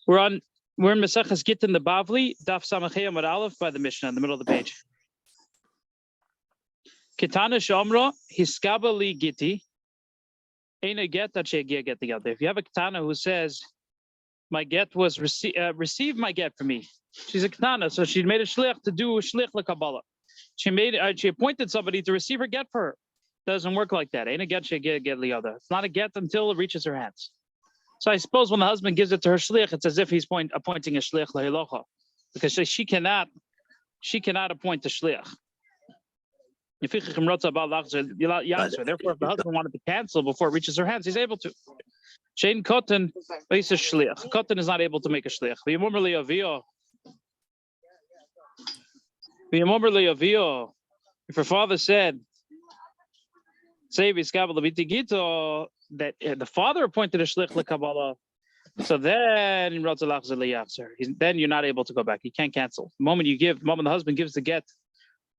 We're in Maseches Gittin the Bavli, Daf Samachei Amud Aleph by the Mishna in the middle of the page. Kitana Shomra Hiskaba Li Gitti. Ain't a get that she get together. If you have a Kitana who says, my get was receive my get from me. She's a Kitana, so she made a shliach to do a shliach lekabbalah. She appointed somebody to receive her get for her. Doesn't work like that. Ain't a get she get liada. It's not a get until it reaches her hands. So I suppose when the husband gives it to her shliach, it's as if he's appointing a shliach lehilocha, because she cannot appoint a shliach. Therefore, if the husband wanted to cancel before it reaches her hands, he's able to. Shein kotten is a shliach. Kotten is not able to make a shliach. If her father said, say that the father appointed a shlich lekabbalah, so then you're not able to go back. You can't cancel. The moment the husband gives the get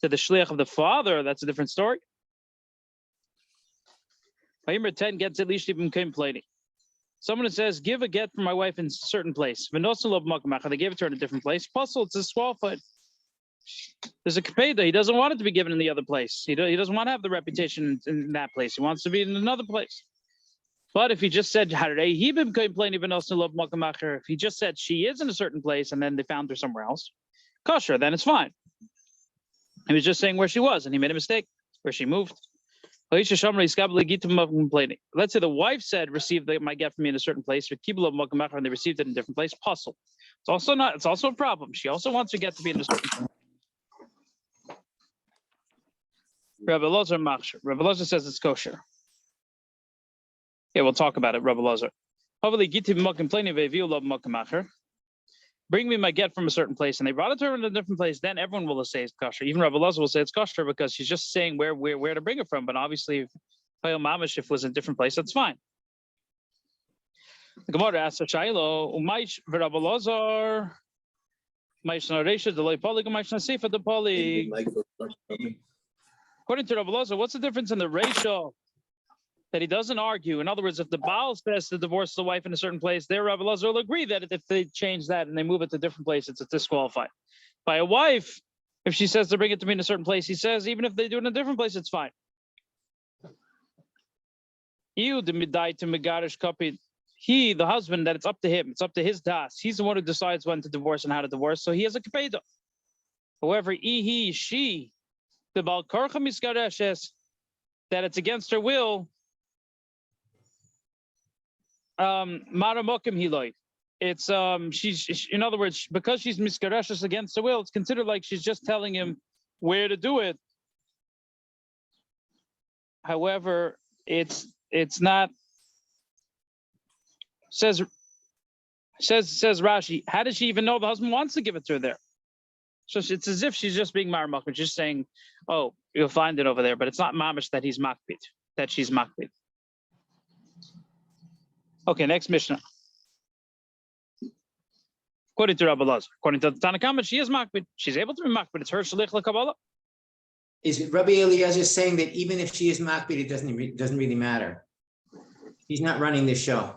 to the shlich of the father, that's a different story. 10 gets at least even complaining. Someone who says, give a get for my wife in a certain place. They gave it to her in a different place. Puzzle, it's disqualified. There's a kapeda. He doesn't want it to be given in the other place. He doesn't want to have the reputation in that place. He wants to be in another place. But if he just said, if he just said she is in a certain place and then they found her somewhere else, kosher, then it's fine. He was just saying where she was and he made a mistake, where she moved. Let's say the wife said, receive my get from me in a certain place, and they received it in a different place, puzzle. It's also a problem. She also wants her get to be in a certain place. Rabbi Lozer says it's kosher. Yeah, we'll talk about it, Rabbi Lozer. Bring me my get from a certain place, and they brought it to her in a different place, then everyone will say it's kosher. Even Rabbi Lozer will say it's kosher because she's just saying where to bring it from. But obviously, if Mamish was in a different place, that's fine. The Gemara asks Shailo, Umaish Rabbi Lozer, Maishna Reisha, the Loipoli, Maishna Sefa, the Poli. According to Rabbi Lozer, what's the difference in the ratio that he doesn't argue? In other words, if the Baal says to divorce the wife in a certain place, there Rabbi Lozer will agree that if they change that and they move it to a different place, it's disqualified. By a wife, if she says to bring it to me in a certain place, he says even if they do it in a different place, it's fine. He, the husband, that it's up to him, it's up to his das. He's the one who decides when to divorce and how to divorce, so he has a kapeda. However, she, the Baal Karcha Miskareshes, that it's against her will, Maramokim Hiloi. It's she's in other words, because she's miskareshes against her will, it's considered like she's just telling him where to do it. However, it's not. Says Rashi, how does she even know the husband wants to give it to her there? So it's as if she's just being maramokim, just saying, oh, you'll find it over there, but it's not mamish that he's makpid, that she's makpid. Okay, next Mishnah. According to Rabbi Lozer, according to the Tanakhama, she is makpid. She's able to be makpid. It's her shlich lekabbalah. Is Rabbi Eliezer saying that even if she is makpid, it doesn't really matter? He's not running this show.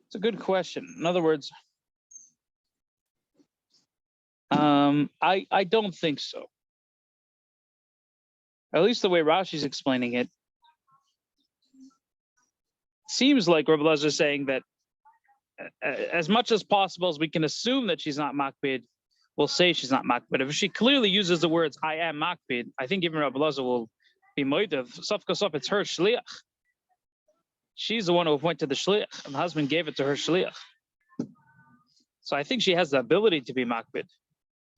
It's a good question. In other words, I don't think so. At least the way Rashi's explaining it, seems like Rabbi Lezer is saying that as much as possible as we can assume that she's not makpid, we'll say she's not makpid. But if she clearly uses the words "I am makpid," I think even Rabbi Lezer will be moidev. Saf kosaf, it's her shliach. She's the one who went to the shliach, and the husband gave it to her shliach. So I think she has the ability to be makpid.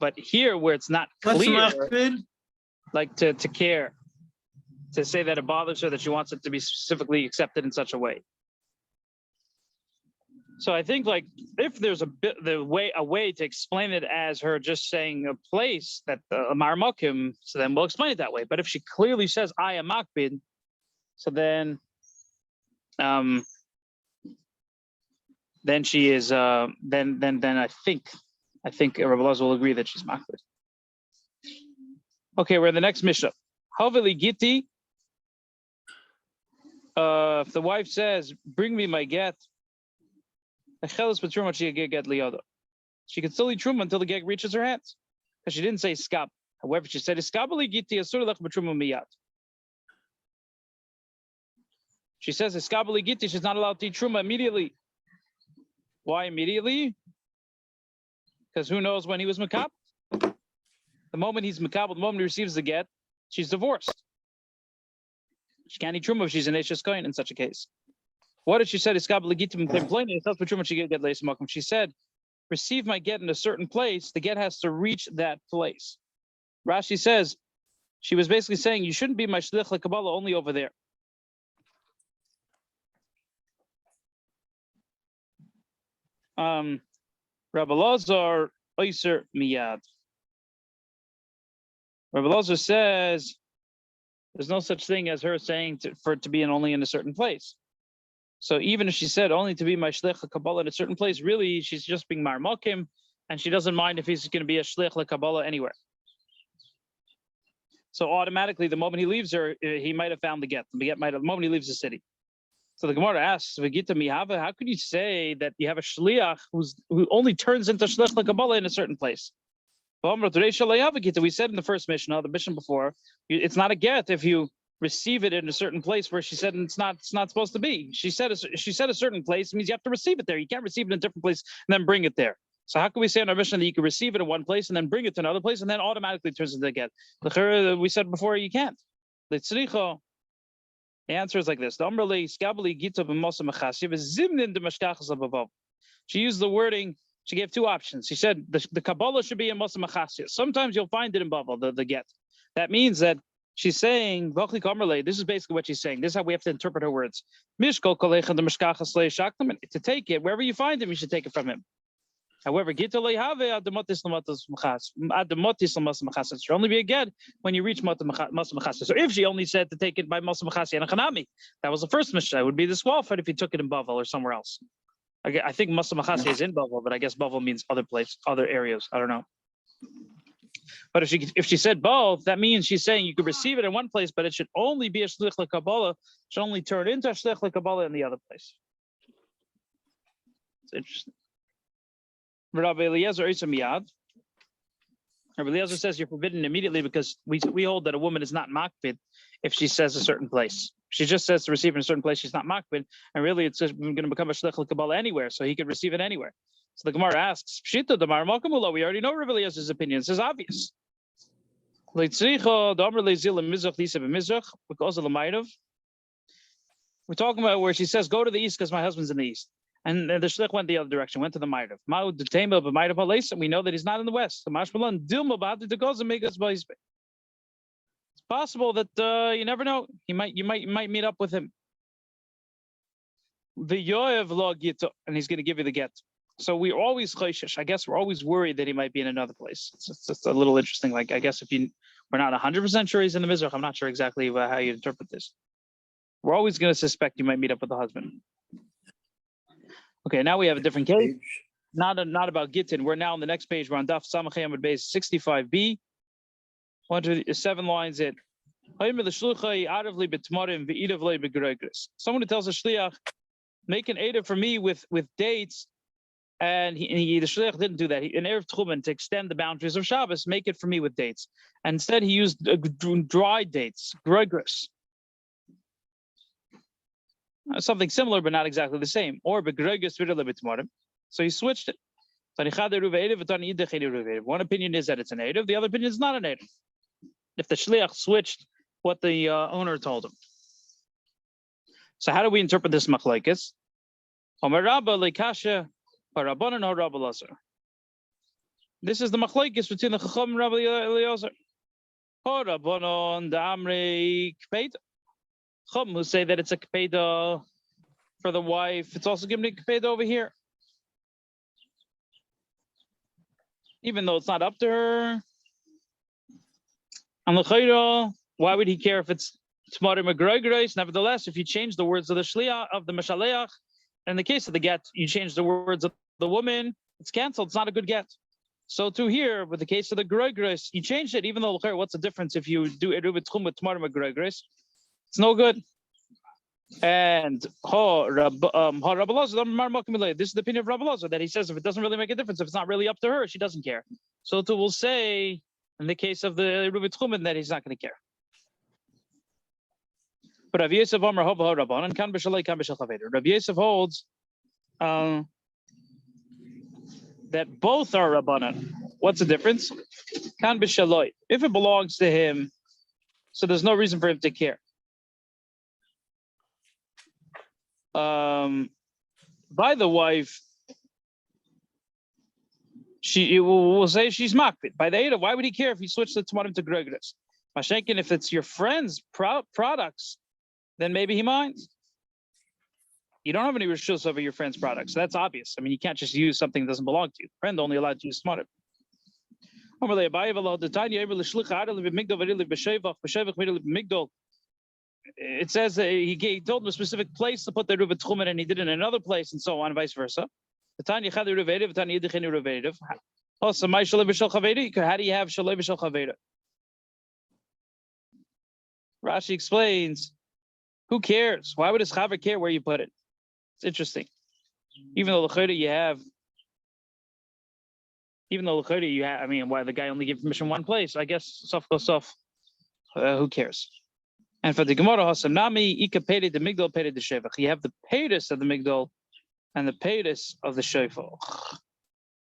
But here, where it's not clear, like to care, to say that it bothers her, that she wants it to be specifically accepted in such a way. So I think, like, if there's a way to explain it as her just saying a place that marmokim, so then we'll explain it that way. But if she clearly says I am makpid, so then she is then I think Rabbi Lozer will agree that she's makpid. Okay, we're in the next Mishnah. Haveli Gitti If the wife says, "Bring me my get," she can still eat truma until the get reaches her hands, because she didn't say skab. However, she said iskabali giti asur lech b'truma miyad. She says iskabali giti, she's not allowed to eat truma immediately. Why immediately? Because who knows when he was makab? The moment he's makab, the moment he receives the get, she's divorced. She can't eat truma if she's an Eishes Kohen in such a case. What if she said iskabali giti plainly? She said, receive my get in a certain place. The get has to reach that place. Rashi says she was basically saying you shouldn't be my shlich lekabala only over there. Rabbi Lazar Oyser Miyad. Rabbi Lazar says there's no such thing as her saying for it to be only in a certain place. So even if she said only to be my shlich lekabala in a certain place, really she's just being marmokim, and she doesn't mind if he's going to be a shlich lekabala anywhere. So automatically, the moment he leaves her, he might have found the get. The get might have, the moment he leaves the city. So the Gemara asks, how could you say that you have a shliach who only turns into shlich lekabala in a certain place? We said in the first Mishna, the Mishna before, it's not a get if you receive it in a certain place where she said it's not supposed to be. She said a certain place means you have to receive it there. You can't receive it in a different place and then bring it there. So how can we say in our Mishnah that you can receive it in one place and then bring it to another place and then automatically turns into a get? We said before you can't. The answer is like this. She used the wording. She gave two options. She said the Kabbalah should be in Mosa Machasya. Sometimes you'll find it in Bavel, the get. That means that she's saying, this is basically what she's saying. This is how we have to interpret her words. To take it, wherever you find him, you should take it from him. However, it should only be a get when you reach Mosa Machasya. So if she only said to take it by Mosa Machasya and Hanami, that was the first Mishnah. It would be disqualified if he took it in Bavel or somewhere else. I think Mosa Machasya is in Bavel, but I guess Bavel means other areas. I don't know. But if she said both, that means she's saying you could receive it in one place, but it should only be a shlich lekabala. Should only turn into a shlich lekabala in the other place. It's interesting. Rabbi Eliezer Isa Miyad. Rabbi Eliezer says you're forbidden immediately because we hold that a woman is not makbid if she says a certain place. She just says to receive in a certain place, she's not makbid, and really it's going to become a shlich lekabala anywhere, so he could receive it anywhere. So the Gemara asks, Pshita Damar Makamula, we already know Rabbi Eliezer's opinion. This is obvious. We're talking about where she says, go to the east because my husband's in the east. And the shlich went the other direction, went to the Ma'irav. We know that he's not in the west. It's possible that you never know. You might meet up with him. The Yoev lo gito, and he's going to give you the get. So we're always choishish. I guess we're always worried that he might be in another place. It's just a little interesting. Like I guess if we're not 100% sure he's in the Mizrach, I'm not sure exactly how you interpret this. We're always going to suspect you might meet up with the husband. Okay, now we have a different case. Not about Gittin. We're now on the next page. We're on Daf Samachay Amud Beis 65b. 7 lines in. Someone who tells a shliach, make an Eidah for me with dates, and the shliach didn't do that. In Erev Tchumen, to extend the boundaries of Shabbos, make it for me with dates. And instead, he used dried dates, gregris. Something similar, but not exactly the same. Or so he switched it. One opinion is that it's a native. The other opinion is not a native. If the shliach switched what the owner told him. So how do we interpret this machlokes? This is the machlokes between the Chacham and Rabbi Eliezer. Who say that it's a kpeda for the wife. It's also given a kpeda over here. Even though it's not up to her. And why would he care if it's Tmarim Agregres? Nevertheless, if you change the words of the Shliach, of the Meshaleach, in the case of the get, you change the words of the woman, it's canceled. It's not a good get. So too here, with the case of the Gregres, you changed it, even though, what's the difference if you do Erubit Tchum with Tmarim Agregres? It's no good. And this is the opinion of Rabbi Elazar, that he says if it doesn't really make a difference, if it's not really up to her, she doesn't care. So too will say in the case of the Rubit Chumen that he's not going to care. But Rav Yosef Omer Hova Rabbanan kan b'shalei kan b'shal chaveder. Rav Yosef holds that both are Rabbanan. What's the difference? Kan b'shaloi. If it belongs to him, so there's no reason for him to care. By the wife, she will say she's makbid. By the Ada, why would he care if he switched the Tamarim to Gregorus? Mashenkin, if it's your friend's products, then maybe he minds. You don't have any rishus over your friend's products. So that's obvious. I mean, you can't just use something that doesn't belong to you. Friend only allowed to use Tamarim. It says that he told him a specific place to put the Ruvet Chumen, and he did it in another place, and so on, and vice versa. How do you have Shalei B'Shel Chaveda? Rashi explains, who cares? Why would his chaver care where you put it? It's interesting. Even though you have, I mean, why the guy only gave permission one place? I guess sof goes sof. Who cares? And for the Gemara, Hasanami, Ika Pede the Migdal, Pede the Shevach. You have the Pedis of the Migdal and the Pedis of the Shevach.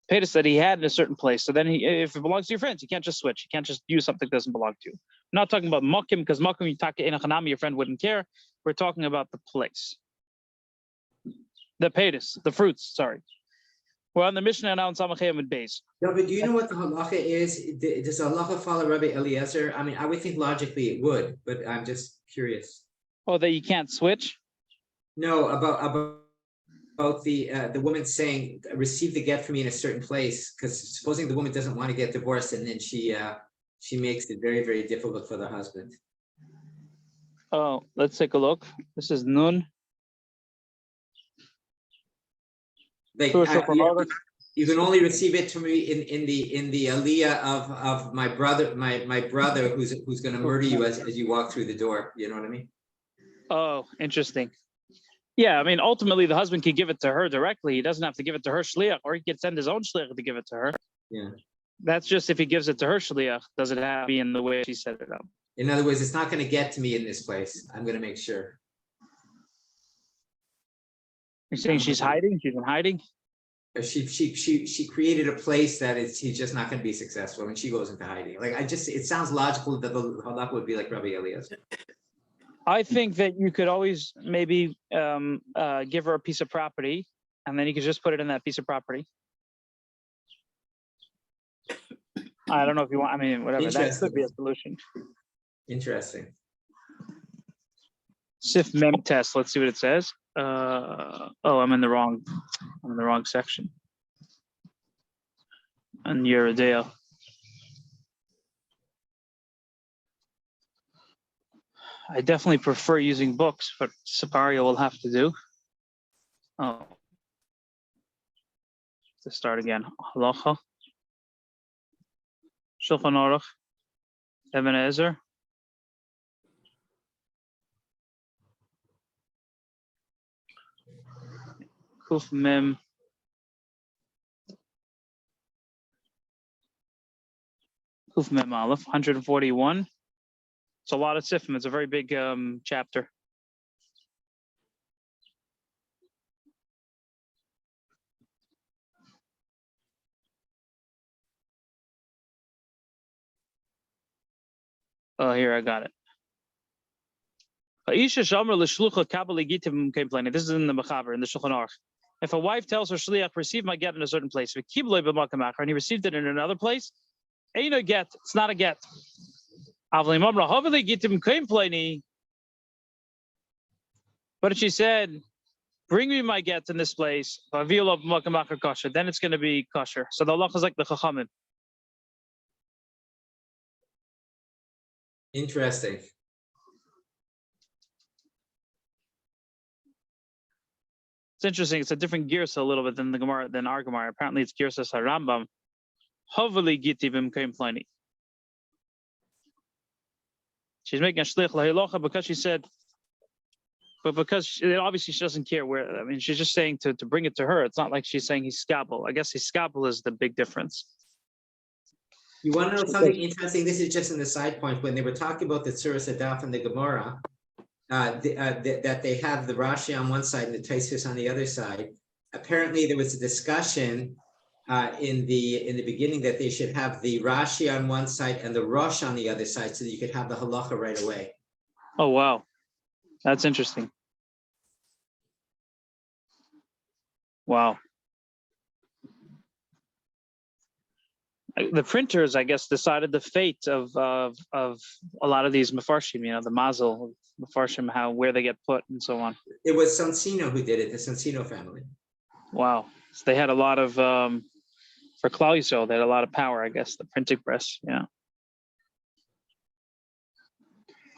Pedis that he had in a certain place. So then, if it belongs to your friends, you can't just switch. You can't just use something that doesn't belong to you. I'm not talking about Mokim, because Mokim, you talk to Enochanami, your friend wouldn't care. We're talking about the place. The Pedis, the fruits, sorry. We're on the Mishna now in Samachem and Beis. No, but do you know what the halacha is? Does the halacha follow Rabbi Eliezer? I mean, I would think logically it would, but I'm just curious. Oh, that you can't switch? No, about the woman saying, receive the get from me in a certain place, because supposing the woman doesn't want to get divorced, and then she makes it very, very difficult for the husband. Oh, let's take a look. This is Nun. Like, you can only receive it from me in the aliyah of my brother, my brother who's going to murder you as you walk through the door. You know what I mean? Oh, interesting. Yeah, I mean, ultimately the husband could give it to her directly. He doesn't have to give it to her shliach, or he could send his own shliach to give it to her. Yeah. That's just if he gives it to her shliach. Does it have to be in the way she set it up? In other words, it's not going to get to me in this place. I'm going to make sure. You're saying she's hiding? She's been hiding? She created a place that he's just not going to be successful, and she goes into hiding. Like, it sounds logical that the halakha would be like Rabbi Eliezer. I think that you could always maybe give her a piece of property, and then you could just put it in that piece of property. I don't know if you want, I mean, whatever, that could be a solution. Interesting. Sif mem test, let's see what it says. Oh, I'm in the wrong section. And Yeridea. I definitely prefer using books, but Siparia will have to do. Oh. To start again. Halacha. Shulchan Aruch. Ibn Ezer. Kuf Mem. Kuf Mem Aleph, 141. It's a lot of sifim. It's a very big chapter. Oh, here I got it. This is in the Mechaber, in the Shulchan Aruch. If a wife tells her shliach, receive my get in a certain place, and he received it in another place, ain't no get. It's not a get. But if she said, bring me my get in this place, then it's going to be kosher. So the halacha is like the chachamim. Interesting. It's interesting. It's a different girsa a little bit than the Gemara, than our Gemara. Apparently, it's girsa Rambam. Hoveli gitivim kaim pliny. She's making a shlich lahilocha because she said, But because obviously she doesn't care where, I mean, she's just saying to bring it to her. It's not like she's saying he's scabble. I guess his scabble is the big difference. You want to know something interesting? This is just in the side point. When they were talking about the Tzuras Adaf and the Gemara, that they have the Rashi on one side and the Taisus on the other side. Apparently, there was a discussion in the beginning that they should have the Rashi on one side and the Rosh on the other side, so that you could have the halacha right away. Oh wow, that's interesting. Wow. The printers, I guess, decided the fate of a lot of these mafarshim. You know, the mazel mafarshim, where they get put, and so on. It was Sansino who did it, the Sansino family. Wow, so they had a lot of for Klal Yisrael, they had a lot of power, I guess. The printing press, yeah.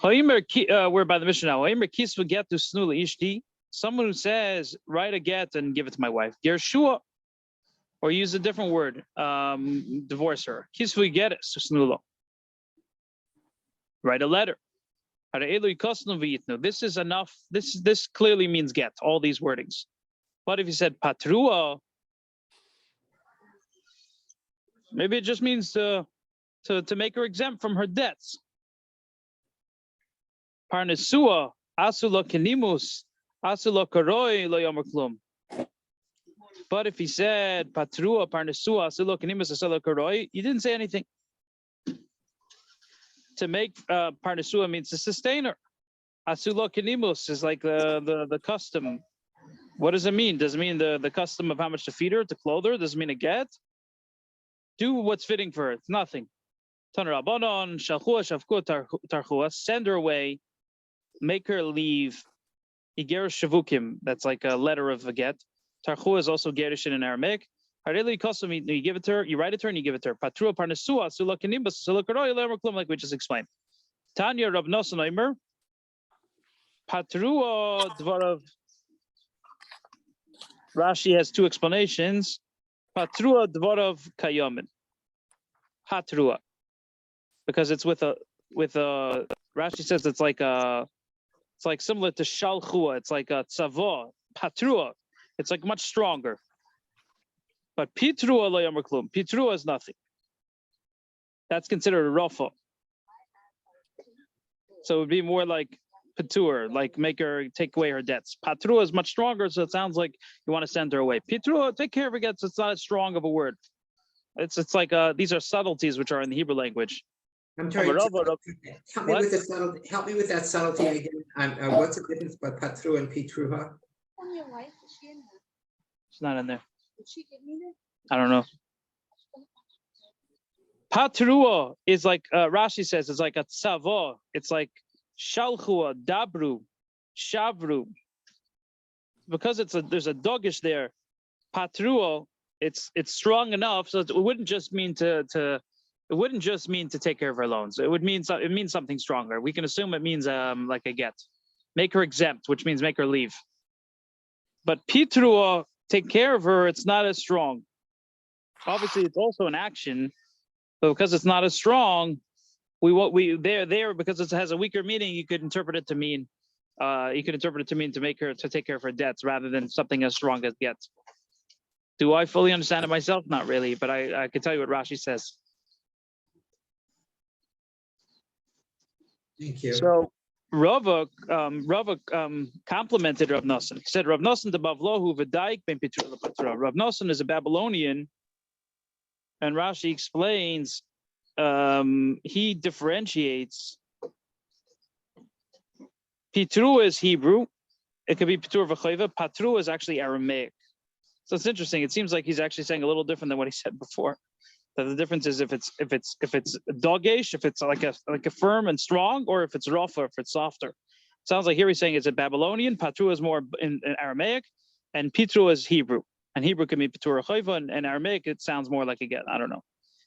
We're by the Mishna now. Someone who says, write a get and give it to my wife. Gershua. Or use a different word, divorce her. Kisvu get it, susnulo. Write a letter. This is enough. This clearly means get, all these wordings. But if you said patrua, maybe it just means to make her exempt from her debts. Parnesua, asula kenimus, asula koroi lo yomer klum. But if he said patrua parnesua asilo kenimus asilo koroi, he didn't say anything. To make parnesua means to sustain her. Asilo kenimus is like the custom. What does it mean? Does it mean the custom of how much to feed her, to clothe her? Does it mean a get? Do what's fitting for her. It's nothing. Send her away, make her leave. Iger shavukim. That's like a letter of a get. Tarchu is also Gerishin in Aramaic. You give it to her, you write it to her, and you give it to her. Patrua parnesua sula kenimbas sula karoy lemer klum, like we just explained. Tanya Rav Nosson Omer. Patrua dvarav. Rashi has two explanations. Patrua dvarav kayomin. Patrua, because it's with a Rashi says it's like similar to shalchua. It's like a tzava. Patrua. It's like much stronger. But pitrua lo yomer klum. Pitrua is nothing. That's considered a rafa. So it would be more like patur, like make her take away her debts. Patrua is much stronger, so it sounds like you want to send her away. Pitrua, take care of her debts. It's not as strong of a word. It's like these are subtleties which are in the Hebrew language. I'm sorry. Help me with the subtlety. Help me with that subtlety again. What's the difference by patru and pitruha? It's not in there. I don't know. Patrua is like Rashi says. It's like a tzava. It's like shalchua, dabru, shavru. Because there's a dogish there. Patrua. It's strong enough, so it wouldn't just mean to take care of her loans. It means something stronger. We can assume it means like a get, make her exempt, which means make her leave. But pitrua, take care of her, it's not as strong. Obviously, it's also an action, but because it's not as strong, there because it has a weaker meaning. You could interpret it to mean to make her to take care of her debts rather than something as strong as get. Do I fully understand it myself? Not really, but I can tell you what Rashi says. Thank you. So Rava complimented Rav Nosson. He said, Rav Nosson de Bavlohu v'daik ben Pitra l'Patra. Rav Nosson is a Babylonian, and Rashi explains he differentiates. Pitru is Hebrew. It could be Pitur v'chayva. Patru is actually Aramaic. So it's interesting. It seems like he's actually saying a little different than what he said before. That the difference is if it's dogish, if it's like a firm and strong, or if it's rough, or if it's softer. Sounds like here he's saying it's a Babylonian. Patru is more in Aramaic, and Pitru is Hebrew. And Hebrew can be Pitur chayva, and Aramaic it sounds more like a get. I don't know.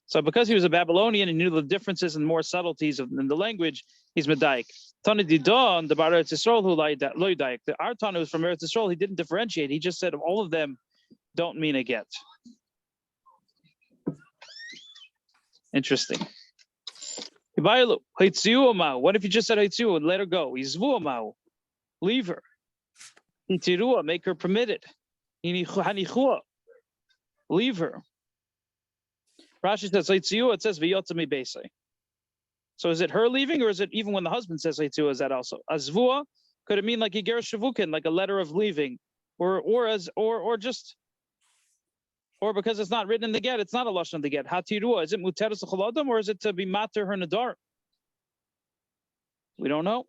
So because he was a Babylonian and knew the differences and more subtleties in the language, he's medayik. Tana Didon, the Bar Eretz Yisrael who loydayik. The Artan was from Eretz Yisrael. He didn't differentiate. He just said all of them don't mean a get. Interesting. What if you just said Haitziu and let her go? Leave her. Itirua, make her permitted. Hanichua, leave her. Rashi says, it says, V'yotzami Beisai. So is it her leaving, or is it even when the husband says Leitzua, is that also? Azvua, could it mean like Iger Shavukin, like a letter of leaving? Or because it's not written in the get, it's not a lashon of the get. Hatirua, is it muteres l'choladam, or is it to be mater her nadar? We don't know.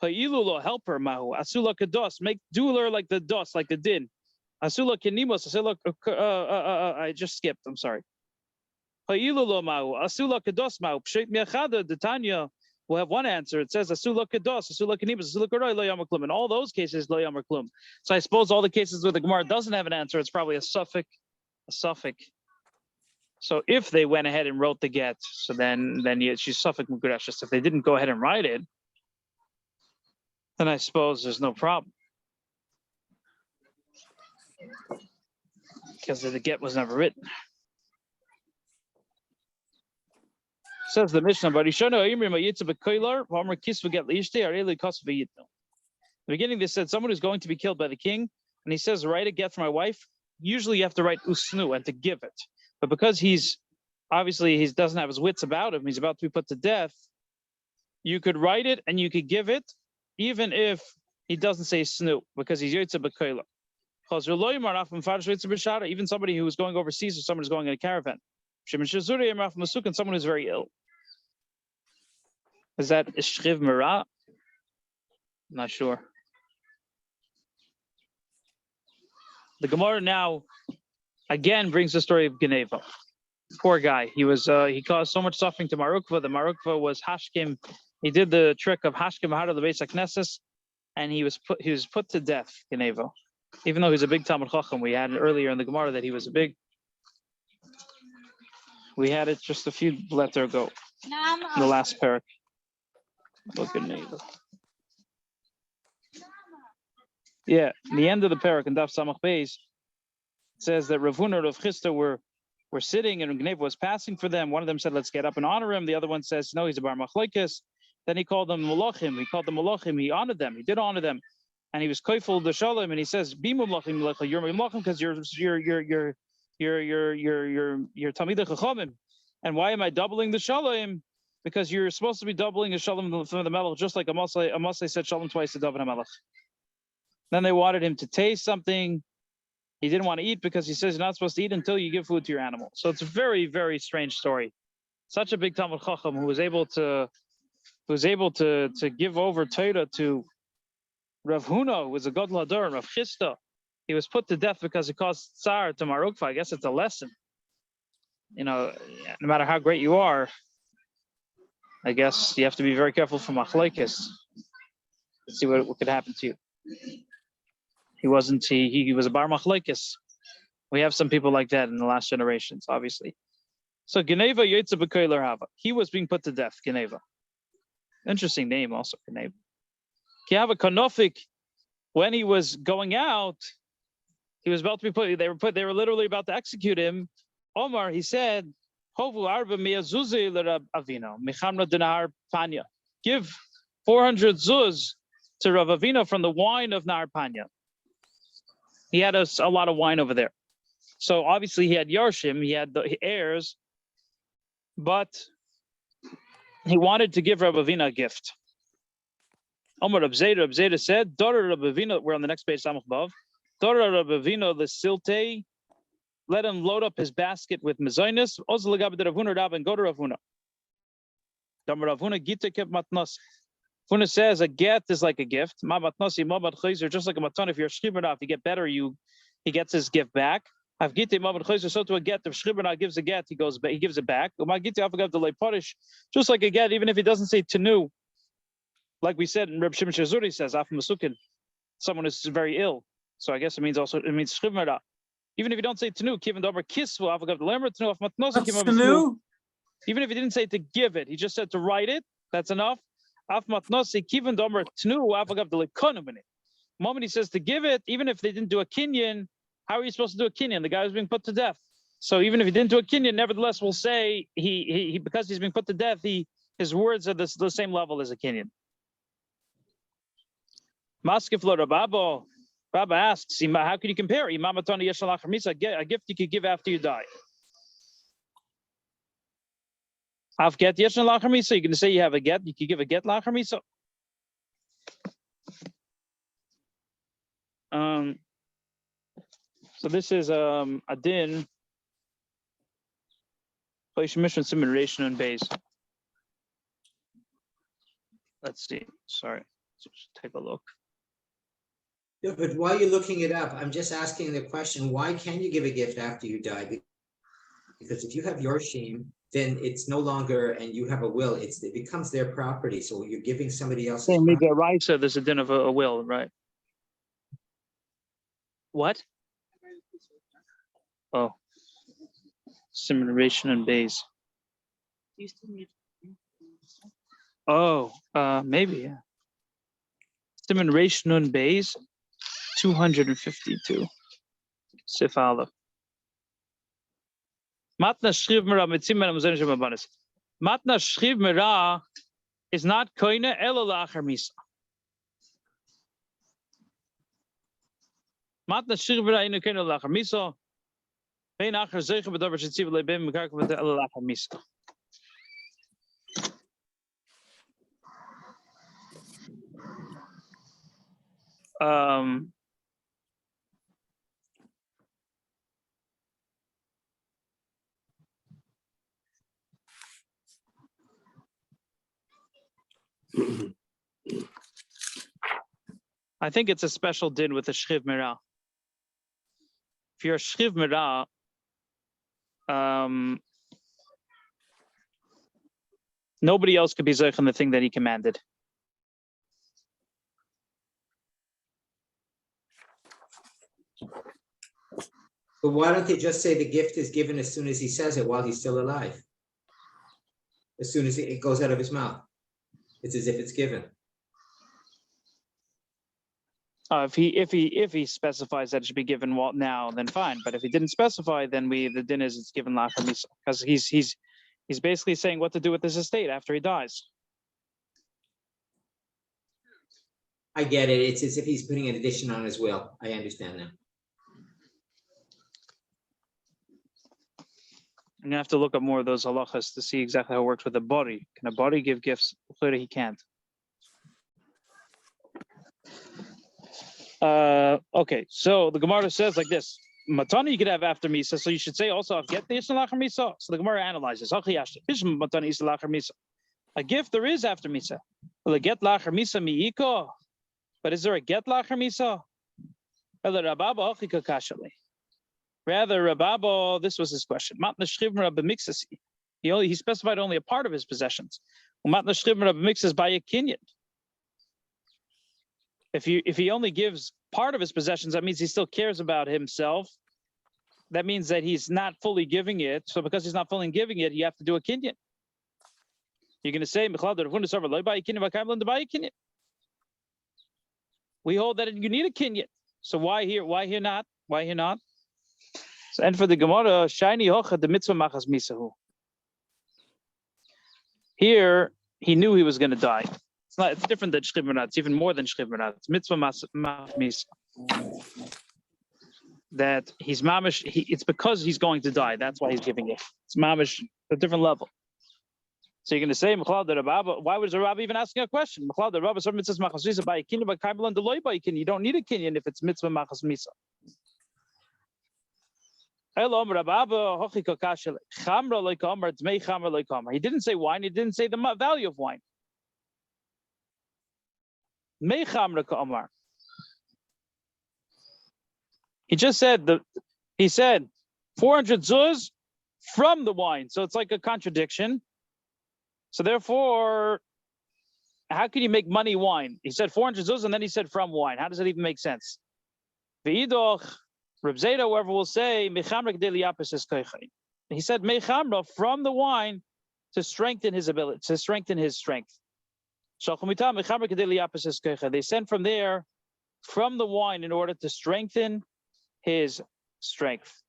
Ha'ilulo, help her, mahu. Asula kados, do her like the dos, like the din. Asula kinimos, asula, I just skipped, I'm sorry. Ha'ilulo mahu, asula kados mahu. Pshet miachada, the Tanya will have one answer. It says asula kados, asula kinimos, asula karoi, lo yamar klum. In all those cases, lo yamar klum. So I suppose all the cases where the Gemara doesn't have an answer, it's probably a suffix. So if they went ahead and wrote the get, so then she's suffix mukudesh. Just if they didn't go ahead and write it, then I suppose there's no problem, because the get was never written. Says the Mishnah, but the beginning they said someone who's going to be killed by the king, and he says, write a get for my wife. Usually you have to write usnu and to give it. But because he doesn't have his wits about him, he's about to be put to death, you could write it and you could give it, even if he doesn't say snu, because he's yotze b'koila. Even somebody who is going overseas, or someone who's going in a caravan. Someone who's very ill. Is that ishchiv mara? Not sure. The Gemara now again brings the story of Geneva. Poor guy. He caused so much suffering to Marukva. The Marukva was Hashkim. He did the trick of Hashkim out of the Beis HaKnesses, and he was put to death, Geneva. Even though he's a big Talmud Chacham, we had it earlier in the Gemara that he was a big. We had it just a few letter ago, in the last parak. Look at Geneva. Yeah, the end of the parak in Daf Samach Beis says that Rav Huna and Rav Chisda were sitting, and Geneva was passing for them. One of them said, "Let's get up and honor him." The other one says, "No, he's a bar machlokes." Then he called them Malachim. He honored them. He did honor them, and he was koifel the shalom. And he says, "Be Malachim, you're Malachim because you're Talmidei Chachamim." And why am I doubling the shalom? Because you're supposed to be doubling a shalom from the melech, just like Amasai said shalom twice to David HaMelech. Then they wanted him to taste something. He didn't want to eat because he says you're not supposed to eat until you give food to your animal. So it's a very, very strange story. Such a big Talmud Chacham who was able to give over Torah to Rav Huna, who was a Gadol Hador, and Rav Chisda. He was put to death because he caused tsar to Marukva. I guess it's a lesson. No matter how great you are, I guess you have to be very careful for machlokes to see what could happen to you. He was a bar machlokes. We have some people like that in the last generations, obviously. So Geneva Yotze B'Koiler Hava. He was being put to death, Geneva. Interesting name also, Geneva. Kiava Kanofik, when he was going out, he was about to be put, they were literally about to execute him. Omar, he said, Hovu Arba Miazuzi L'Rab Avino, Michamra Dinar Panya. Give 400 zuz to Rav Avino from the wine of Nar Panya. He had a lot of wine over there. So obviously he had Yarshim, he had the heirs, but he wanted to give Rav Avina a gift. Omar Rab Zeda said, Dora Rav Avina, we're on the next page, Samach Bav. Dora Rav Avina the Silte, let him load up his basket with mezainis, Ozlagab Rav Huna Rab, and go to Rav Huna. Rav Huna Gita kept matnas. Huna says a get is like a gift. Ma matnasi, ma bat chayzer, just like a matan. If you're shchibana, if you get better, he gets his gift back. I've gite ma bat chayzer, so to a get. If shchibana gives a get, he gives it back. Ma gite afagav delay punish, just like a get, even if he doesn't say tenu. Like we said, Reb Shimon Shazuri says, Af Masukin, someone is very ill. So I guess it means shchibana. Even if you don't say tenu, kiven dober kisvu afagav delay tenu af matnosa kiven tenu. Even if he didn't say to give it, he just said to write it. That's enough. The moment he says to give it, even if they didn't do a kinyan, how are you supposed to do a kinyan? The guy was being put to death. So even if he didn't do a kinyan, nevertheless, we'll say he because he's being put to death, his words are the same level as a kinyan. Maskif lo Rababo, Rabbi asks, how can you compare? A gift you could give after you die. Get Yeshan Lachar Misa. You're going to say you have a get. You can give a get Lachar Misa. So this is a din. Mishna simulation and base. Let's see. Sorry. Let's just take a look. Yeah, but while you're looking it up, I'm just asking the question: why can you give a gift after you die? Because if you have Yerushalmi, then it's no longer, and you have a will, it becomes their property. So you're giving somebody else's property. Right, so there's a din of a will, right? What? Oh, simulation and base. Oh, maybe, yeah. Simulation and base, 252. Sif Aleph. Matna Shriv Mera Mitzimah Muzen Shemabanis. Matna Shriv Mera is not koine elo lachar misa. Matna Shriv Mera inu koine lachar misa. Vein achar zeicha b'davar shetziv leibim mekarka v'te elo lachar misa. I think it's a special din with a shriv mera. If you're a shriv mera, nobody else could be zeich on the thing that he commanded. But why don't they just say the gift is given as soon as he says it while he's still alive? As soon as it goes out of his mouth, it's as if it's given. If he specifies that it should be given now, then fine. But if he didn't specify, then the din is it's given lachar misa, because he's basically saying what to do with his estate after he dies. I get it. It's as if he's putting an addition on his will. I understand now. I'm gonna have to look up more of those halachas to see exactly how it works with a body. Can a body give gifts? Clearly, he can't. Okay, so the Gemara says like this: Matana you could have after Misa, so you should say also I've get the Yishalachar Misa. So the Gemara analyzes. A gift there is after Misa. Will get Lachar Misa miiko? But is there a get Lachar Misa? Rather, Rababo, this was his question. He specified only a part of his possessions. If he only gives part of his possessions, that means he still cares about himself. That means that he's not fully giving it. So because he's not fully giving it, you have to do a kinyan. You're going to say, we hold that you need a kinyan. So why here? Why here not? Why here not? So, and for the Gemara, shiny hocha the mitzvah machas misahu. Here, he knew he was going to die. It's different than shchiv menat. It's even more than shchiv menat. It's mitzvah machas that he's mamish. It's because he's going to die. That's why he's giving it. It's mamish a different level. So you're going to say, why was the Rabbi even asking a question? You don't need a kinyan if it's mitzvah machas misa. He didn't say wine. He didn't say the value of wine. He just said he said 400 zuz from the wine. So it's like a contradiction. So therefore, how can you make money wine? He said 400 zuz and then he said from wine. How does that even make sense? V'idoch, Reb Zeta, however, will say he said mechamra from the wine to strengthen his ability, to strengthen his strength. They sent from there, from the wine, in order to strengthen his strength.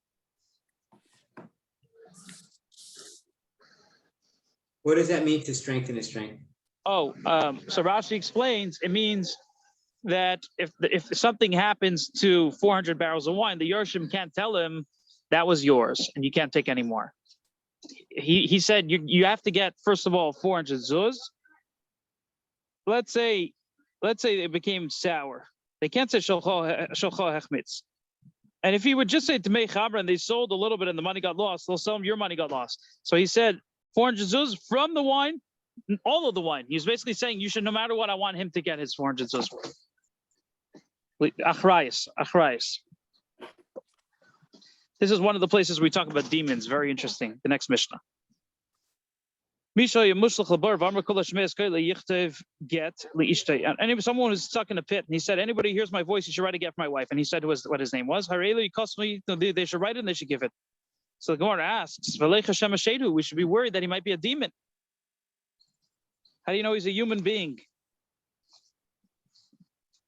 What does that mean to strengthen his strength? So Rashi explains it means that if something happens to 400 barrels of wine, the Yerushalmi can't tell him that was yours and you can't take any more. He said you have to get, first of all, 400 zuz. Let's say it became sour. They can't say shalcho hechmitz. And if he would just say to me chabra and they sold a little bit and the money got lost, they'll sell him your money got lost. So he said 400 zuz from the wine, all of the wine. He's basically saying you should, no matter what, I want him to get his 400 zuz. Achrayis. This is one of the places we talk about demons. Very interesting. The next Mishnah. And someone was stuck in a pit, and he said, "Anybody hears my voice, you should write a get for my wife." And he said what his name was. They should write it and they should give it. So the Gemara asks, we should be worried that he might be a demon. How do you know he's a human being?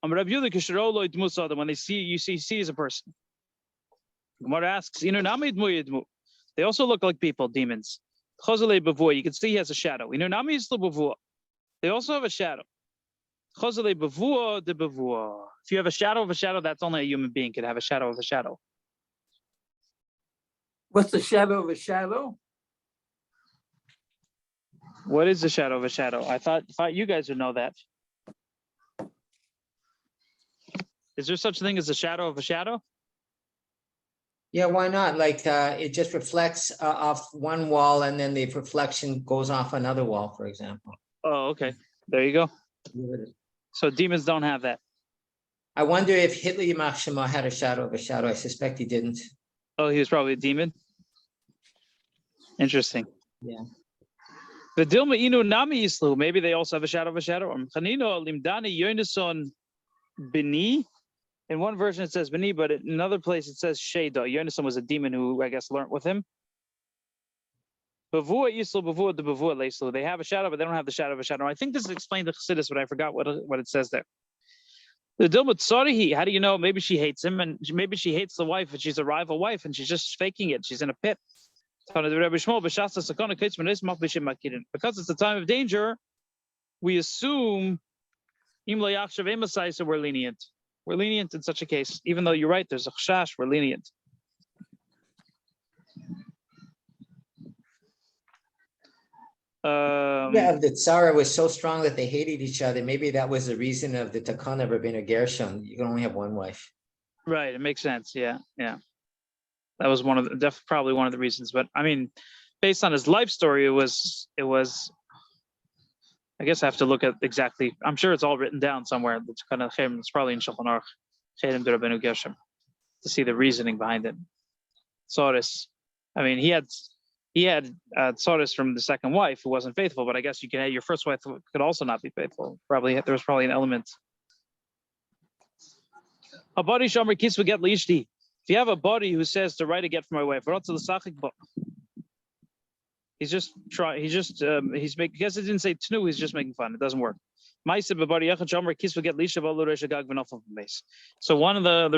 When they see you, see as a person. Gemara asks, they also look like people, demons. You can see he has a shadow. They also have a shadow. If you have a shadow of a shadow, that's only a human being can have a shadow of a shadow. What's the shadow of a shadow? What is the shadow of a shadow? I thought you guys would know that. Is there such a thing as a shadow of a shadow? Yeah, why not? Like it just reflects off one wall and then the reflection goes off another wall, for example. Oh, okay. There you go. So demons don't have that. I wonder if Hitler Yimach Shema had a shadow of a shadow. I suspect he didn't. Oh, he was probably a demon? Interesting. Yeah. The Dilma Inu Nami Islu, maybe they also have a shadow of a shadow. Chanino Limdani Yonason Bini. In one version it says Bini, but in another place it says Sheda. Yonason was a demon who I guess learned with him. Bavua Islu, Bavua de Bavua Leislu. They have a shadow, but they don't have the shadow of a shadow. I think this is explained to Chassidus, but I forgot what it says there. The Dilma Tsarihi, how do you know? Maybe she hates him, and maybe she hates the wife, and she's a rival wife, and she's just faking it. She's in a pit. Because it's a time of danger, we assume we're lenient. We're lenient in such a case. Even though you're right, there's a chash, we're lenient. Yeah, the Tsara was so strong that they hated each other. Maybe that was the reason of the Takana of Rabbeinu Gershon. You can only have one wife. Right, it makes sense. Yeah. That was probably one of the reasons. But I mean, based on his life story, it was. I guess I have to look at exactly. I'm sure it's all written down somewhere. It's probably in Shulchan Aruch, Chedim de Rabbeinu Gershom, to see the reasoning behind it. Tzoris. I mean, he had Tzoris from the second wife who wasn't faithful, but I guess your first wife could also not be faithful. There was probably an element. A body shomer kiss will get lishti. If you have a body who says to write a get for my wife, he's making, because it didn't say tnu, he's just making fun. It doesn't work. So there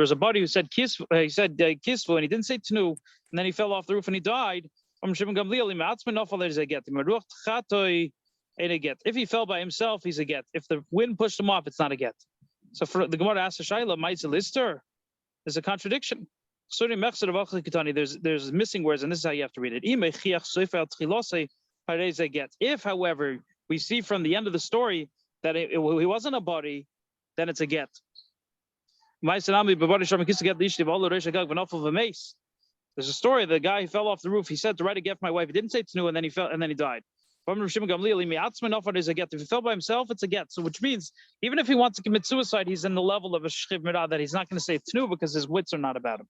was a body who said kiss, he said kisvu, and he didn't say tnu, and then he fell off the roof and he died. If he fell by himself, he's a get. If the wind pushed him off, it's not a get. So for the Gemara asks a shayla, ma'isa lister. There's a contradiction. There's missing words, and this is how you have to read it. If, however, we see from the end of the story that he wasn't a body, then it's a get. There's a story. The guy fell off the roof. He said to write a get for my wife. He didn't say tnu, and then he fell, and then he died. If he fell by himself, it's a get. So which means even if he wants to commit suicide, he's in the level of a shchiv mirah that he's not going to say tnu because his wits are not about him.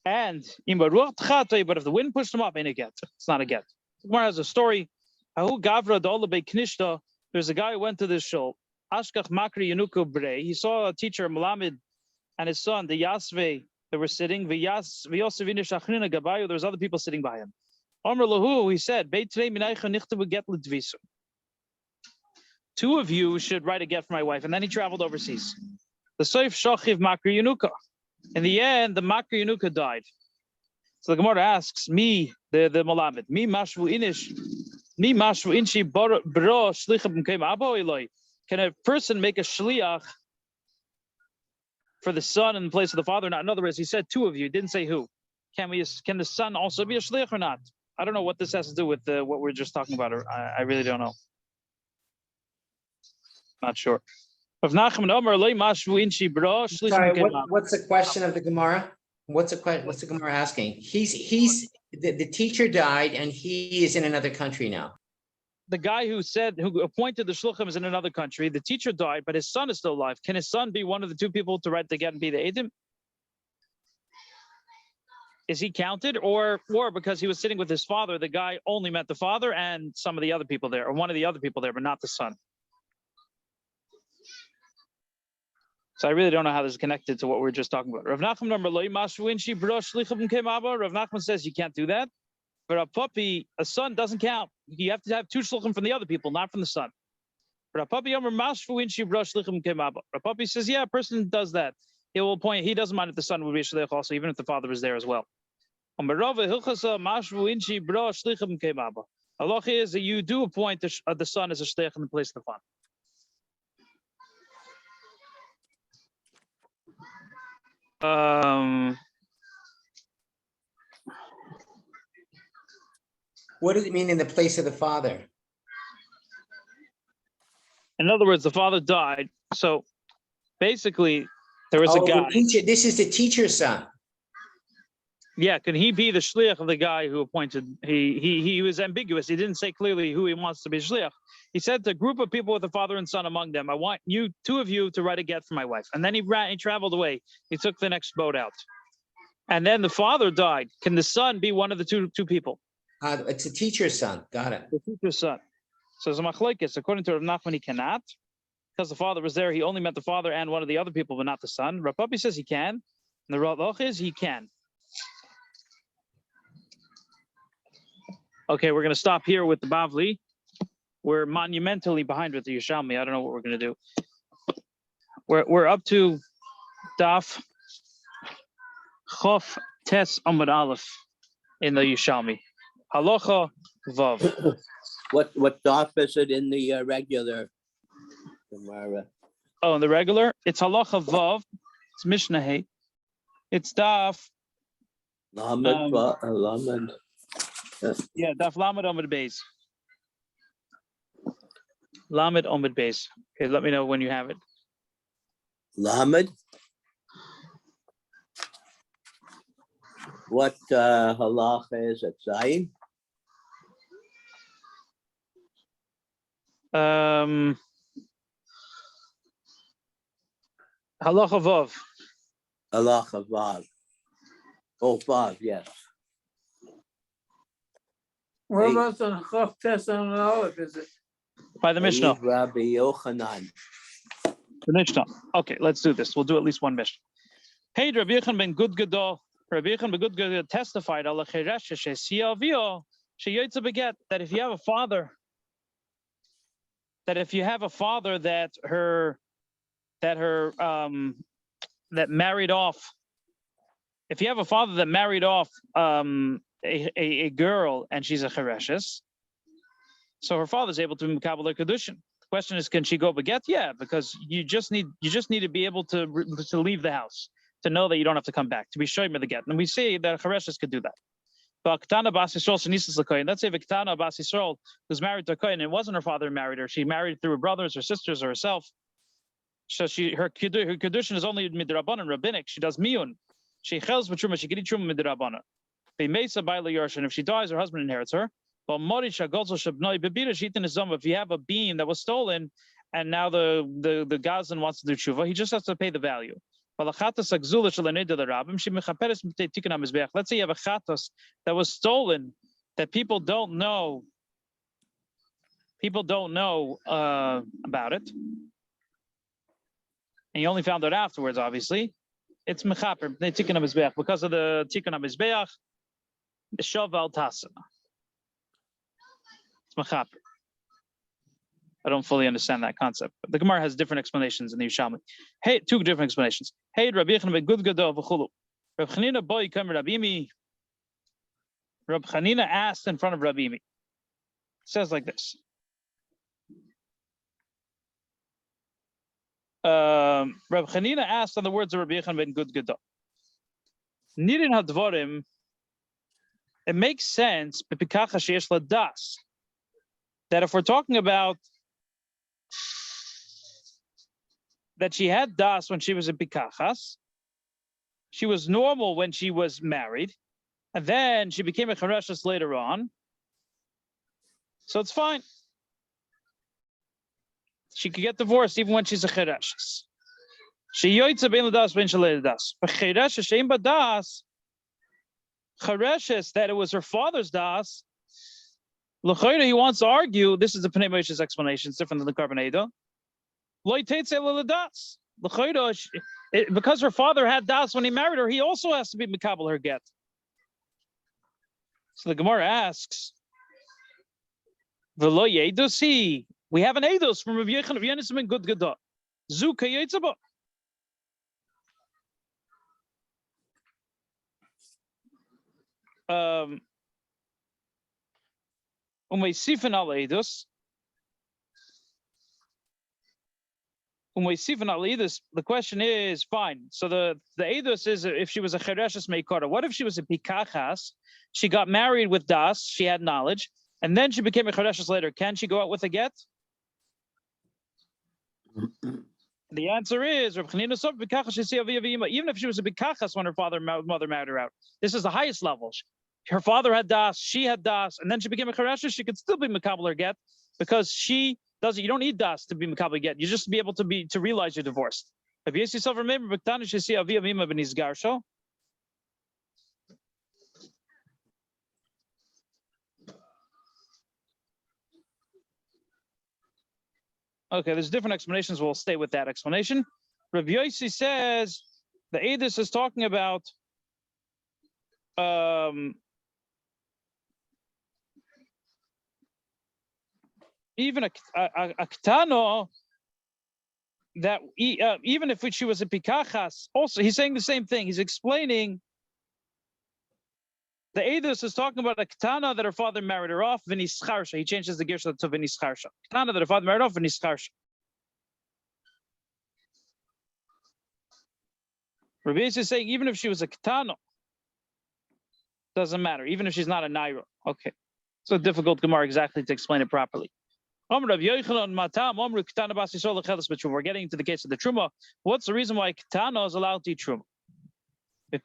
And but if the wind pushed him up, ain't a get. It's not a get. Gemara has a story. There's a guy who went to this shul. He saw a teacher, Malamed, and his son, the Yasve, that were sitting. There's other people sitting by him. He said, two of you should write a get for my wife. And then he traveled overseas. The Soif Shachiv Makri Yenuka. In the end, the Makri Yenuka died. So the Gemara asks, me, the Malamed, me mashvu inish, me mashvu inshi bro shlichem came abo eloi. can a person make a shliach for the son in place of the father? Not. In other words, he said two of you. He didn't say who. Can the son also be a shliach or not? I don't know what this has to do with what we're just talking about. I really don't know. Not sure. Sorry, what's the question of the Gemara? What's the Gemara asking? The teacher died and he is in another country now. the guy who appointed the shluchim is in another country. The teacher died, but his son is still alive. Can his son be one of the two people to write the get and be the edim? Is he counted, or because he was sitting with his father, the guy only met the father and some of the other people there, or one of the other people there, but not the son? So I really don't know how this is connected to what we were just talking about. Rav Nachman says you can't do that. But a puppy, a son doesn't count. You have to have two shluchim from the other people, not from the son. But a puppy says, yeah, a person does that. He will appoint. He doesn't mind if the son would be a shlich also, even if the father is there as well. Halacha is that you do appoint the son as a shlich in the place of the father. What does it mean in the place of the father? In other words, the father died. So basically, there was a guy. This is the teacher's son. Yeah, can he be the shliach of the guy who appointed? He was ambiguous. He didn't say clearly who he wants to be shliach. He said to a group of people with a father and son among them, I want you, two of you, to write a get for my wife. And then he traveled away. He took the next boat out. And then the father died. Can the son be one of the two people? It's a teacher's son. Got it. The teacher's son. So it's a machlokes. According to Rav Nachman, he cannot. Because the father was there, he only met the father and one of the other people, but not the son. Rav Papi says he can. And the Halacha is he can. Okay, we're going to stop here with the Bavli. We're monumentally behind with the Yerushalmi. I don't know what we're going to do. We're up to Daf Chof Tes Amud Aleph in the Yerushalmi. Halacha Vav. What daf is it in the regular Gemara? Oh, in the regular? It's Halacha Vav. It's Mishna Hey. It's Daf. Lamed. Yeah, Daf Lamed Amud Beis. Lamed Amud Beis. Okay, let me know when you have it. Lamed. What halacha is it? Zayin? Halacha Vav. Halacha Vav. Oh, Vav, yes. What about the Chof Tes Amud Aleph? Is it? By the Mishnah. Rabbi Yochanan. The Mishnah. Okay, let's do this. We'll do at least one Mishnah. Hey, Rabbi Yechon ben Gud Gadol. Rabbi Yechon ben Gud Gadol testified that if you have a father, that married off, if you have a father that married off a girl and she's a chereshes, so her father's able to be mekabel her kedushin. The question is, can she go beget? Yeah, because you just need to be able to leave the house, to know that you don't have to come back, to be shoyim the get. And we say that chereshes could do that. But Ktana Bas Yisrael Shenisus L'Kohen. Let's say Ktana Bas Yisrael was married to a Kohen, and it wasn't her father who married her. She married through her brothers, her sisters, or herself. So her kedushin is only midrabanan, rabbinic. She does miyun. She chels b'truma. She can eat truma midrabanan. Beimesa b'ayla yarshin. If she dies, her husband inherits her. But morisha gozol shabnoi bebira shitin izom. If you have a beam that was stolen, and now the gazan wants to do tshuva, he just has to pay the value. Let's say you have a chatos that was stolen, that people don't know about it, and you only found out afterwards, obviously. It's mechaper because of the tikkun hamizbeach, the shav al tasa. It's mechaper. I don't fully understand that concept, but the Gemara has different explanations in the Yerushalmi. Hey, two different explanations. Hey, Rabbi Yechon ben Gud Gadol v'chulu. Rab Chanina boy came Rabbi Imi. Rab Chanina asked in front of Rabbi Imi. It says like this. Reb Chanina asked on the words of Rabbi Yechon ben Gudgada. Nirin hadvorim. It makes sense, that if we're talking about that she had das when she was in pikachas, she was normal when she was married, and then she became a chereshes later on. So it's fine. She could get divorced even when she's a chereshes. She yoytza bein ladas ben shalei das. But chereshes shein badas. Chereshes that it was her father's das. L'chayda, he wants to argue. This is the Pnei Moshe's explanation. It's different than the Karbaneda. Loy teitze l'das. L'chayda, because her father had das when he married her, he also has to be mikabel her get. So the Gemara asks, V'lo yedos he. We have an eidos from Rav Yechon of Yenis ben Gudgada. Zu kayetzaba. Umeisifin al eidos. The question is, fine. So the eidos is if she was a chereshes meikara. What if she was a pikachas? She got married with das. She had knowledge, and then she became a chereshes later. Can she go out with a get? The answer is even if she was a pikachas when her father and mother married her out. This is the highest level. Her father had das, she had das, and then she became a chereshes. She could still be makabel her get because she doesn't. You don't need das to be makabel get. You just be able to realize you're divorced. If you see yourself, remember, okay, there's different explanations. We'll stay with that explanation. Rav Yossi says the Eidos is talking about even a ktano that even if she was a pikachas, also he's saying the same thing. He's explaining the Eidos is talking about a ktana that her father married her off, v'nischarsha. He changes the girsha to v'nischarsha. Ktana that her father married off, v'nischarsha. Rabbi is saying even if she was a ktana, doesn't matter. Even if she's not a naira. Okay, so difficult Gemara exactly to explain it properly. We're getting into the case of the truma. What's the reason why ktana is allowed to eat truma? So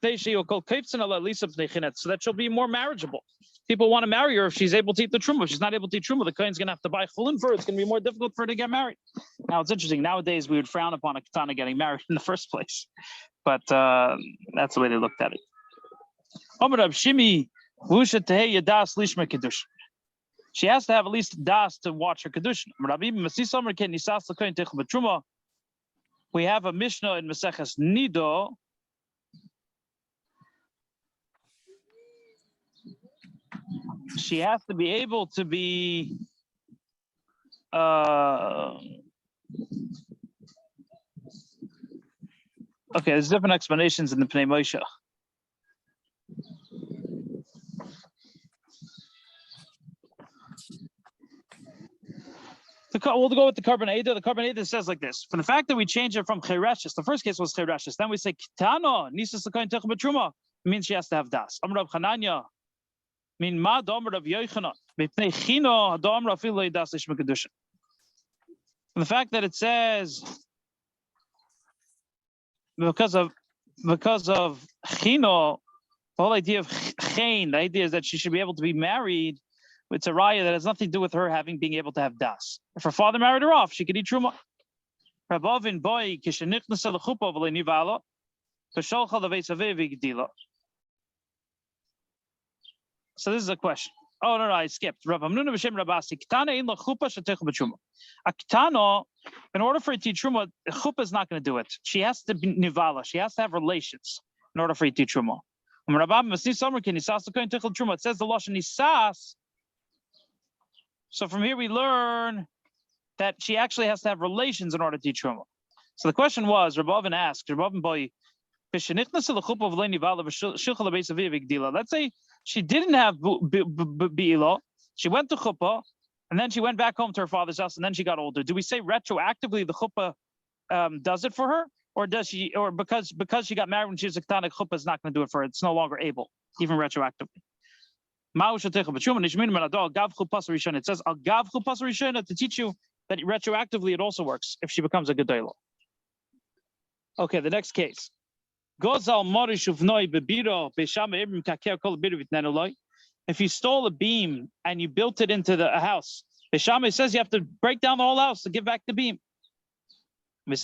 that she'll be more marriageable. People want to marry her if she's able to eat the truma. If she's not able to eat truma, the kohen's going to have to buy chulin for her. It's going to be more difficult for her to get married. Now, it's interesting. Nowadays, we would frown upon a katana getting married in the first place. But that's the way they looked at it. She has to have at least das to watch her kedushin. We have a Mishna in Maseches Nido. She has to be able to be okay, there's different explanations in the Pnei Moshe. We'll go with the Karbaneda. The Karbaneda says like this: from the fact that we changed it from Chereshes, the first case was Chereshes, then we say Kitano Nisas L'Kohen Techum B'Truma, means she has to have das. Amar Rav Chananya, mean Ma D'Amar Rav Yochanan, B'Pnei Chino D'Amar Afilei Das Lishma Kedushin. From the fact that it says because of Chino, the whole idea of Chen, the idea is that she should be able to be married. It's a raya that has nothing to do with her being able to have das. If her father married her off, she could eat truma. So this is a question. Oh no, I skipped. A ktano, in order for it to eat truma, chuppah is not going to do it. She has to be nivala. She has to have relations in order for it to eat truma. It says the lashon nisas. So from here we learn that she actually has to have relations in order to eat truma. So the question was, Rabban asked, let's say she didn't have bi'ila, she went to chuppah, and then she went back home to her father's house, and then she got older. Do we say retroactively the chuppah does it for her, or does she, or because she got married when she was a ketana, chuppah is not going to do it for her. It's no longer able, even retroactively. It says al gav chuppah rishona to teach you that retroactively it also works if she becomes a gedolah. Okay, the next case. If you stole a beam and you built it into a house, Bishama says you have to break down the whole house to give back the beam. In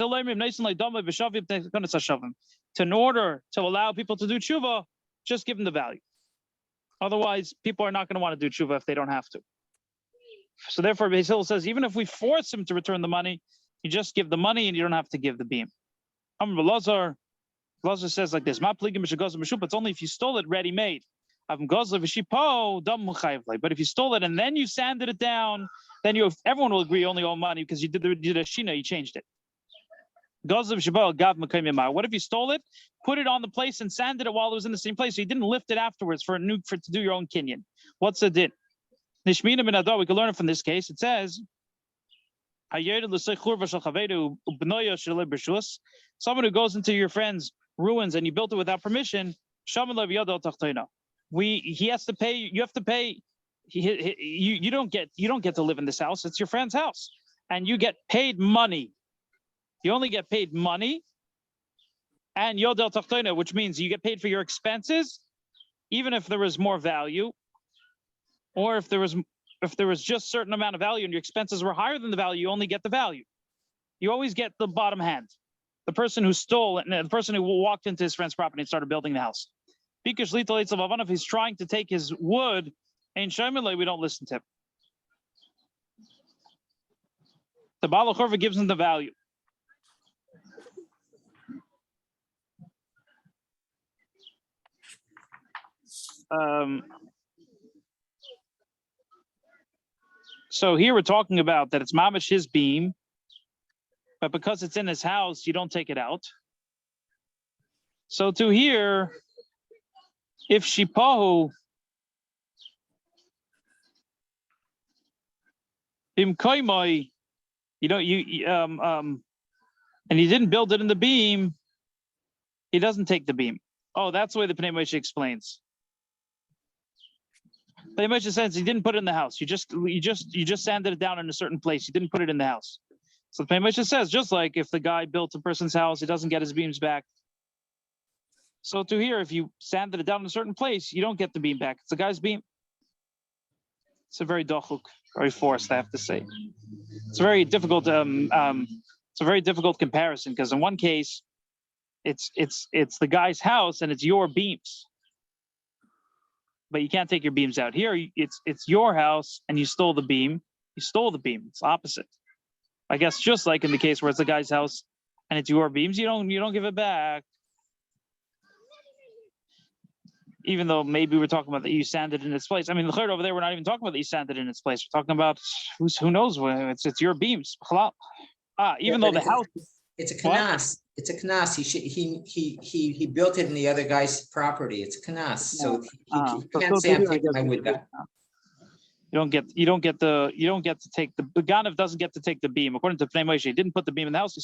order to allow people to do tshuva, just give them the value. Otherwise, people are not going to want to do tshuva if they don't have to. So therefore, Beis Hillel says, even if we force him to return the money, you just give the money and you don't have to give the beam. Lazar says like this, it's only if you stole it ready-made. But if you stole it and then you sanded it down, then everyone will agree you only owe money because you did a shina, you changed it. What if you stole it, put it on the place and sanded it while it was in the same place, so you didn't lift it afterwards for to do your own kinyan? What's the din? We can learn it from this case. It says, someone who goes into your friend's ruins and you built it without permission, he has to pay. You have to pay. You don't get to live in this house. It's your friend's house, and you get paid money. You only get paid money, and yodel tachtoina, which means you get paid for your expenses, even if there was more value, or if there was just certain amount of value and your expenses were higher than the value, you only get the value. You always get the bottom hand. The person who stole it, and the person who walked into his friend's property and started building the house. If he's trying to take his wood, and we don't listen to him. The Baal Chorva gives him the value. So here we're talking about that it's mamish his beam, but because it's in his house, you don't take it out. So to here, if shipahu bimkoimoi, and he didn't build it in the beam, he doesn't take the beam. Oh, that's the way the Pnei Moshe explains. Pnei Moshe says he didn't put it in the house. You just sanded it down in a certain place. You didn't put it in the house. So Pnei Moshe says, just like if the guy built a person's house, he doesn't get his beams back. So to here, if you sanded it down in a certain place, you don't get the beam back. It's the guy's beam. It's a very dochuk, very forced, I have to say. It's a very difficult. It's a very difficult comparison because in one case, it's the guy's house and it's your beams, but you can't take your beams out. Here, it's your house and you stole the beam. You stole the beam. It's opposite. I guess just like in the case where it's the guy's house and it's your beams, you don't give it back. Even though maybe we're talking about that you sanded in its place. I mean, the third over there, we're not even talking about that you sanded in its place. We're talking about who knows when it's your beams. Even though the house. It's a knas. It's a knas. He built it in the other guy's property. It's a knas. So he can't say I'm taking my wood back. You don't get to take the Ganav doesn't get to take the beam. According to Pnei Moshe, he didn't put the beam in the house. He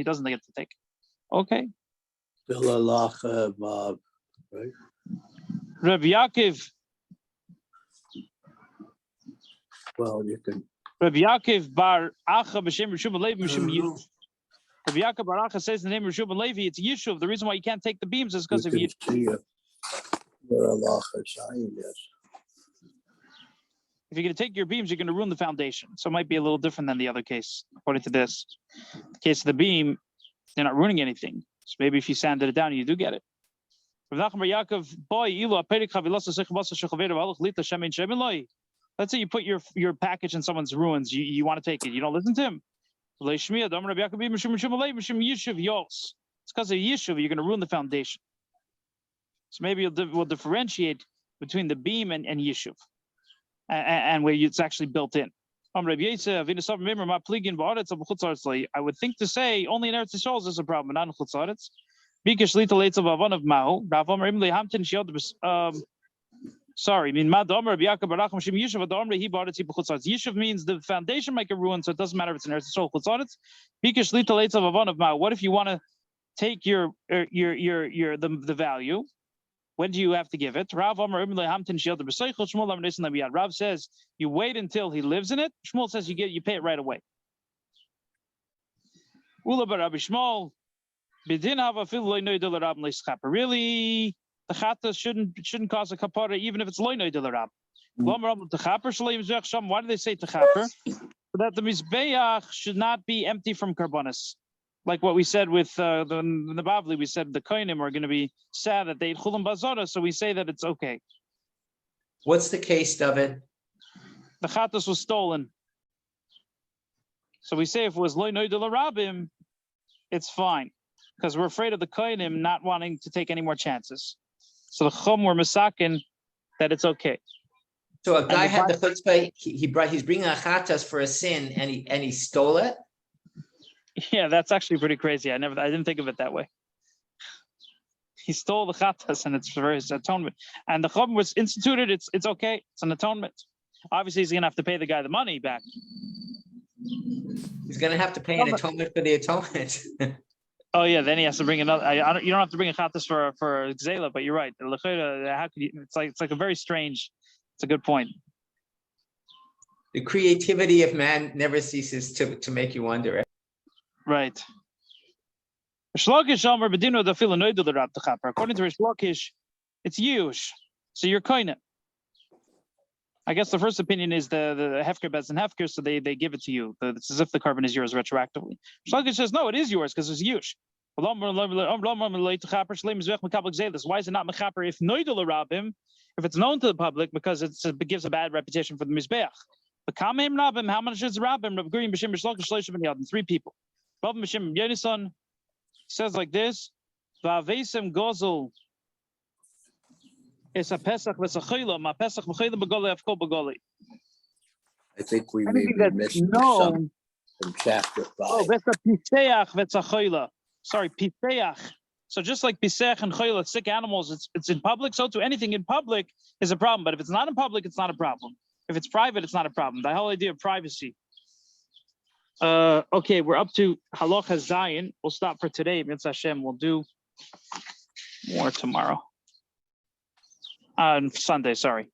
doesn't get to take it. Okay. Still halacha, Bob, right? Reb Yaakov. Well, you can. Reb Yaakov bar Acha b'shem Rishub Levi b'shem Yishuv. Reb Yaakov bar Acha says the name Rishub Levi. It's Yishuv. The reason why you can't take the beams is because of Yishuv. If you're going to take your beams, you're going to ruin the foundation. So it might be a little different than the other case, according to this. The case of the beam, they're not ruining anything. So maybe if you sanded it down, you do get it. Let's say you put your package in someone's ruins. You want to take it. You don't listen to him. It's because of Yishuv, you're going to ruin the foundation. So maybe we'll differentiate between the beam and Yishuv. And where it's actually built in. I would think to say only in Eretz Yisrael is this a problem, not in Chutzaretz. Sorry, I mean, Yishuv means the foundation might get ruined, so it doesn't matter if it's an Eretz Yisrael. What if you want to take the value? When do you have to give it? Rav says you wait until he lives in it. Shmuel says you pay it right away. Really, the chata shouldn't cause a kapara even if it's loy de la rab. Why do they say techaper? That the mizbeach should not be empty from karbonis. Like what we said with the Bavli, we said the kohenim are going to be sad that they ate chulam bazara, so we say that it's okay. What's the case, David? The chatas was stolen, so we say if it was loy de la rabim, it's fine because we're afraid of the kohenim not wanting to take any more chances. So the chum were masakin that it's okay. So a guy had the chutzpah. He's bringing a chatas for a sin, and he stole it. Yeah, that's actually pretty crazy. I didn't think of it that way. He stole the chatas, and it's for his atonement. And the chum was instituted. It's okay. It's an atonement. Obviously, he's gonna have to pay the guy the money back. He's gonna have to pay an atonement for the atonement. Oh yeah, then he has to bring another. You don't have to bring a chatas for Gzela, but you're right. How could you? It's like a very strange. It's a good point. The creativity of man never ceases to make you wonder. Right. According to Rish Lakish, it's yush. So you're koine. I guess the first opinion is the hefker bets and hefker, so they give it to you. It's as if the carbon is yours retroactively. Rish Lakish says no, it is yours because it's yush. Why is it not mechaper if noidul rabim? If it's known to the public because it gives a bad reputation for the mizbeach. But kamim rabim, how much is rabim? Rav Gurim b'shem Rish Lakish shloshim ben yadin, 3 people. Rav b'shem Yonason says like this: Va'avesem gozel is a pesach v'sachila ma pesach v'chila b'golei afkol b'golei. I think we maybe missed some from chapter 5. Oh, v'sa piseach v'sachila. Sorry, piseach. So just like piseach and chayla, sick animals, it's in public. So to anything in public is a problem. But if it's not in public, it's not a problem. If it's private, it's not a problem. The whole idea of privacy. Okay, we're up to Halacha Zayin. We'll stop for today. Mitzvah Hashem, we'll do more tomorrow. On Sunday, sorry.